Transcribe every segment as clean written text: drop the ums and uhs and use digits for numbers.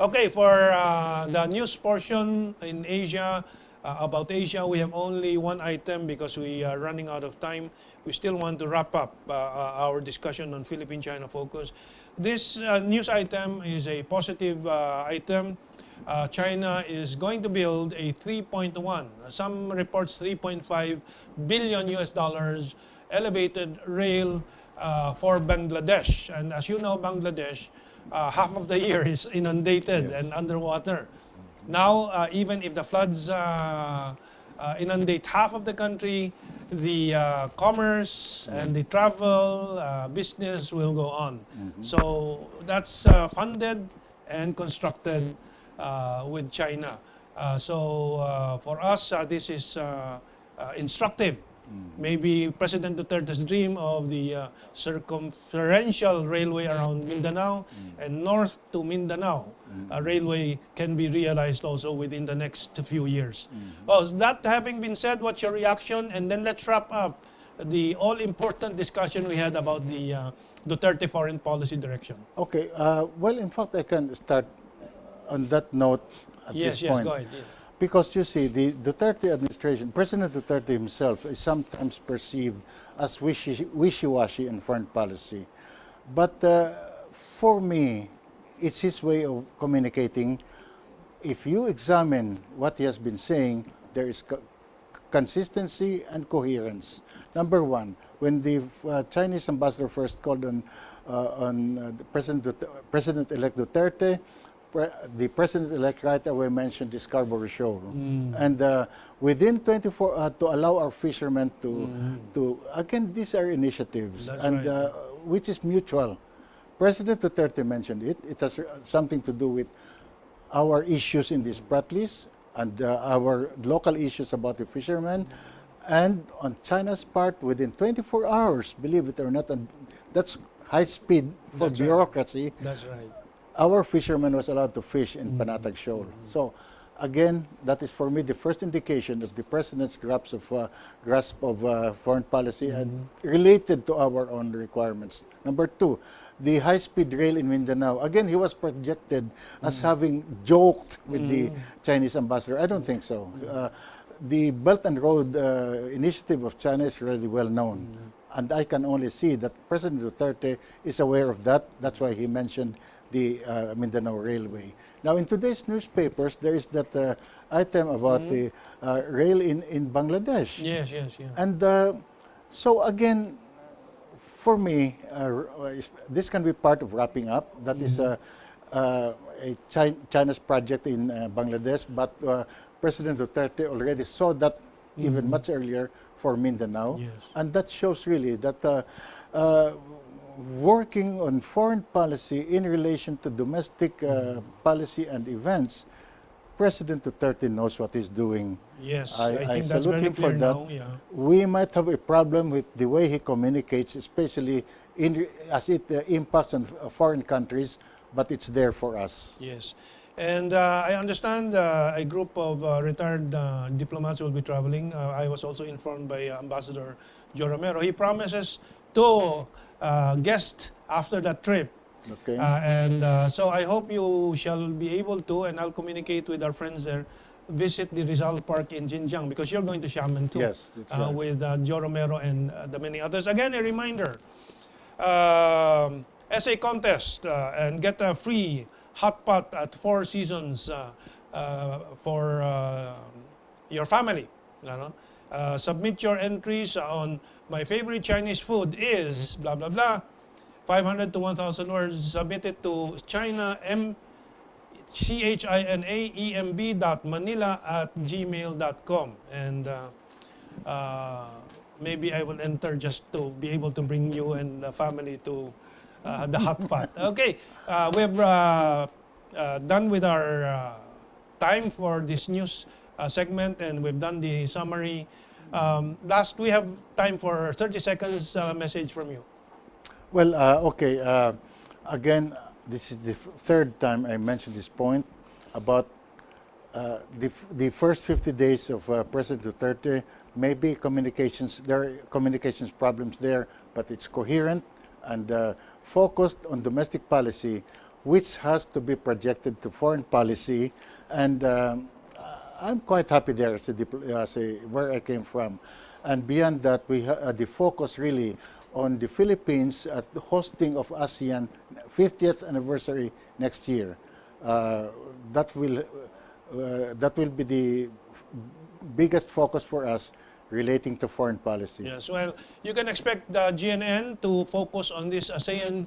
Okay, for the news portion in Asia, about Asia, we have only one item because we are running out of time. We still want to wrap up our discussion on Philippine-China focus. This news item is a positive item. China is going to build a 3.1, some reports 3.5 billion US dollars elevated rail for Bangladesh. And as you know, Bangladesh, half of the year is inundated and underwater. Now, even if the floods inundate half of the country, the commerce and the travel business will go on. So that's funded and constructed with China. So for us, this is instructive. Maybe President Duterte's dream of the circumferential railway around Mindanao and north to Mindanao railway can be realized also within the next few years. Well, that having been said, what's your reaction? And then let's wrap up the all-important discussion we had about the Duterte foreign policy direction. Okay. Well, in fact, I can start on that note at this point. Go ahead. Yeah. Because you see, the Duterte administration, President Duterte himself is sometimes perceived as wishy-washy in foreign policy. But for me, it's his way of communicating. If you examine what he has been saying, there is consistency and coherence. Number one, when the Chinese ambassador first called on President-elect Duterte, the President-elect right away mentioned the Scarborough Shoal. And within 24 to allow our fishermen to again, these are initiatives. That's and right. Which is mutual. President Duterte mentioned it. It has something to do with our issues in the Spratlys and our local issues about the fishermen. And on China's part, within 24 hours, believe it or not, and that's high speed for That's bureaucracy. Right. That's right. Our fishermen was allowed to fish in Panatag Shoal. So, again, that is for me the first indication of the President's grasp of foreign policy and related to our own requirements. Number two, the high-speed rail in Mindanao. Again, he was projected as having joked with the Chinese ambassador. I don't think so. The Belt and Road initiative of China is really well known. And I can only see that President Duterte is aware of that. That's why he mentioned the Mindanao Railway. Now, in today's newspapers, there is that item about the rail in Bangladesh. Yes. And so, again, for me, this can be part of wrapping up. That is China's project in Bangladesh, but President Duterte already saw that even much earlier for Mindanao. Yes. And that shows really that working on foreign policy in relation to domestic policy and events, President Duterte knows what he's doing. Yes, I think that's salute very him for clear that. now. Yeah. We might have a problem with the way he communicates, especially as it impacts on foreign countries, but it's there for us. Yes. And I understand a group of retired diplomats will be traveling. I was also informed by Ambassador Joe Romero. He promises to guest after that trip. Okay. So I hope you shall be able to, and I'll communicate with our friends there, visit the Rizal Park in Xinjiang because you're going to Xiamen too. Yes, that's right. With Joe Romero and the many others. Again, a reminder, essay contest and get a free hot pot at Four Seasons for your family. Submit your entries on my favorite Chinese food is blah blah blah. 500 to 1,000 words. Submit it to chinaemb.manila@gmail.com, and maybe I will enter just to be able to bring you and the family to the hot pot. Okay, we've done with our time for this news segment, and we've done the summary. Last, we have time for 30 seconds message from you. Well, okay. Again, this is the third time I mentioned this point about the first 50 days of President Duterte, maybe there are communications problems there, but it's coherent and focused on domestic policy, which has to be projected to foreign policy. And I'm quite happy there as where I came from. And beyond that, we the focus really on the Philippines at the hosting of ASEAN 50th anniversary next year. That will be the biggest focus for us relating to foreign policy. Yes, well, you can expect the GNN to focus on this ASEAN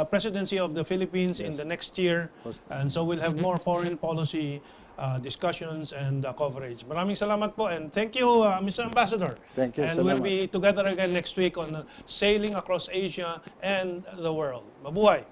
presidency of the Philippines in the next year. And so we'll have more foreign policy discussions and coverage. Maraming salamat po, and thank you, Mr. Ambassador. Thank you. And Salamat. we'll be together again next week on sailing across Asia and the world. Mabuhay!